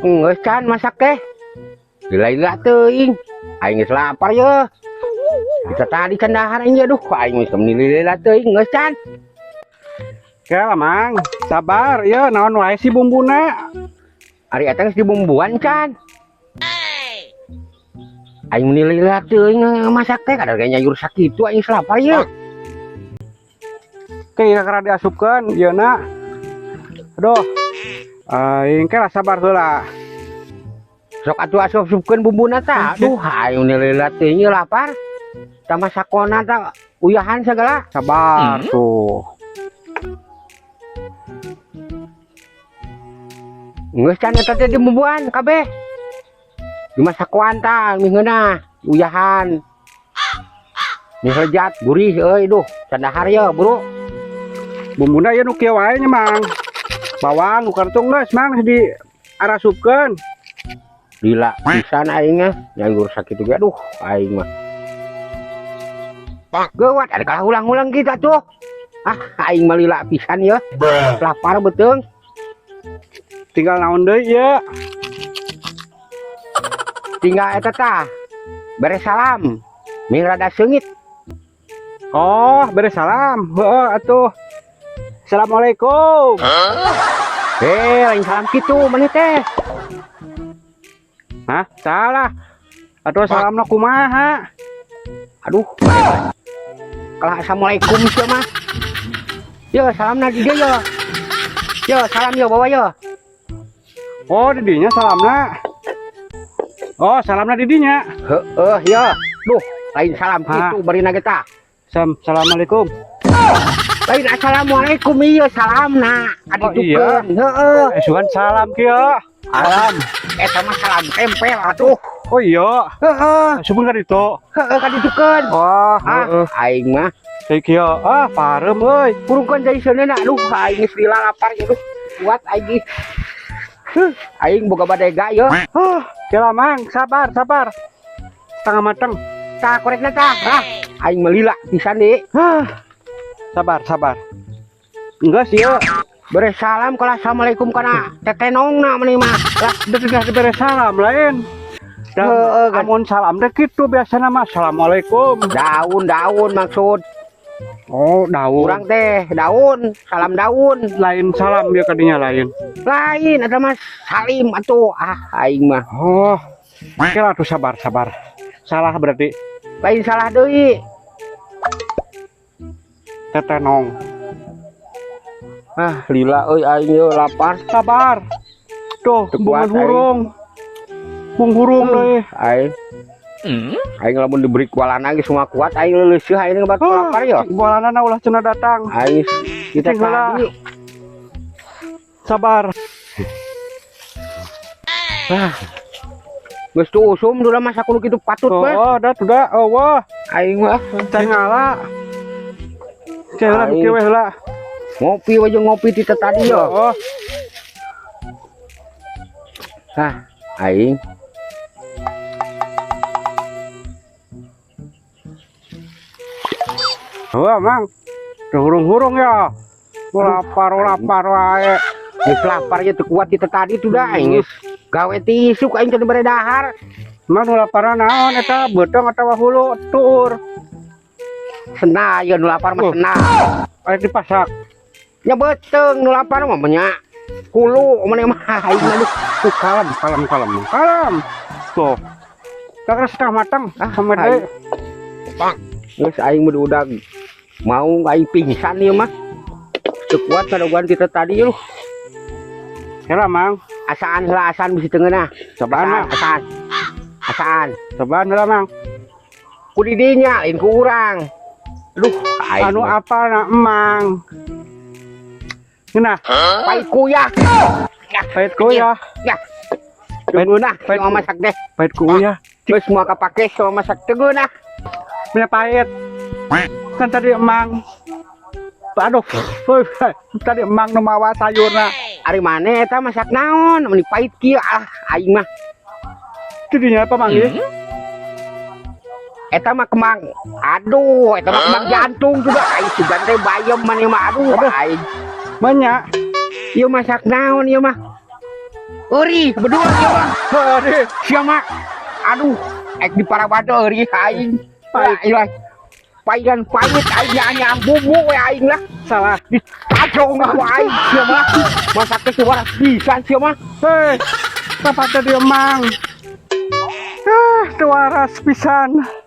Geus can masak teh. Gila-gila teuing. Aing geus lapar ye. Kita tadi can dahar aing aduh aing geus lila teuing geus can. Kela mang, sabar ya naon wae si bumbuna. Ari eta geus dibumbuan can. Aing lila teuing masak teh kadang nyayur sakitu aing lapar ye. Kayak kara diasupkeun yeuna. Aduh. Aing kela sabar heula. Sok atuh asup-supkeun bumbuna tah. Aduh aing lila teuing lapar. Tah masakona tah uyahan segala. Sabar tuh. Geus can eta teh dibumbuan kabeh. Dimasak kuantang mingheuna uyahan. Nyelejat gurih euy duh sandahar ye buru. Bumbuna ya nu kieu wae nya mang. Bawang nu kartung geus mang di arasupkeun. Lila pisan aing mah nyayur sakitu ge aduh aing mah. Geuat ada kalah ulang-ulang kita tuh. Ah aing mah lila pisan ye. Lapar beteung. Tinggal naon deui ya. Tinggal eta tah. Beres salam. Ming rada seungit. Oh, beres salam. Heeh atuh. Assalamualaikum. Lain salam kitu maneh teh. Hah? Salah. Atuh salamna kumaha? Aduh. Kalau assalamualaikum sih mah. Yo salamna di dia yo. Yo salam yo bawa yo. Oh, di dinya salamna. Oh, salamna di dinya. Heeh yo. Duh, lain salam kitu barina kita. Assalamualaikum. Lain assalamualaikum iya salamna. Adi tukeun. Heeh. Sugan salam kieu. Salam. Eta mah salam tempel atuh. Oh iya. Heeh. Sugan ka ditu. Heeh ka ditukeun. Wah, aing mah teh kieu. Ah, parem euy. purukeun deui seuneuna. Aduh, aing geus lila lapar ya duh. Kuat aing. Aing boga badega ye. Kela mang, sabar, sabar. Setengah mateng. Tah korekna tah. Aing melila pisan deui. Sabar, sabar. Enggak sih ya. Beres salam kalau assalamualaikum kana tetenongna meuni mah. Lah, beres salam lain. Amun salam teh kitu biasana mah assalamualaikum. Daun maksud. Oh, daun. Urang teh daun, salam daun. Lain salam dia kadinya lain. Lain eta mah salim atuh. Aing mah. Oh. Kela tuh sabar, sabar. Salah berarti. Lain salah deui. Tetenong. Lila euy aing yo lapar. Sabar. Tuh, bunga burung. Bung burung deui. Aing lamun diberi kualana ge semua kuat aing leuleuh aing ngebat lapar yo. Kualana ulah cenah datang. Aing kita tadi. Sabar. Geus tuh usum dulu masak kudu kitu patut mah. Oh, udah. Oh, wah. Aing mah teh ngala. Ceula kieu we heula. Ngopi aja ngopi ti tadi yo. Oh. Aing. Oh, mang. Hurung-hurung ya. Lapar wae. Geus lapar ya teu kuat kita tadi tuh dah aing geus gawe tisu aing teh bare dahar. Mang nu lapar naon eta beuteng atawa hulu tur. Sena ya nu lapar mah sena. Aya dipasak. Nya beuteng nu lapar mah nya hulu maneh mah aing mah kalem. Tuh. Kakak setengah matang sama deui. Geus aing mah udah mau aing pingsan ieu mah. Teu kuat kadogan kita tadi lu. Kela mang, Asaan heula asaan bisi teungeunna. Cobaan Asaan. Cobaan heula mang. Ku di dinya lain ku urang. Aduh, Anu apa na emang. Cenah, pait kuya. pait kuya. Ya. Teungeunna, pait masak deh. Pait kuya. Geus semua kapake sama masak teungeunna. Punya pait. Kan tadi emang. Aduh, tadi emang nu mawa sayurna. Ari maneh eta masak naon? Mun pait kieu aing mah. Itu dinya apa mang ieu? eta mah kemang. Aduh, eta mah kemang jantung juga. Aing sugan teh bayem mani mah aduh aing. Banyak. Ieu masak naon ieu mah? Eueuh, berdua ieu mah. Aduh, Sia mah. Aduh, ek di parabado eueuh aing. Ieu paigan pait aing nya bumbu we aing lah. salah. Kacau ku aing sia mah. Masak teh waras pisan sia mah. Hei, kapan tadi emang? Teu waras pisan.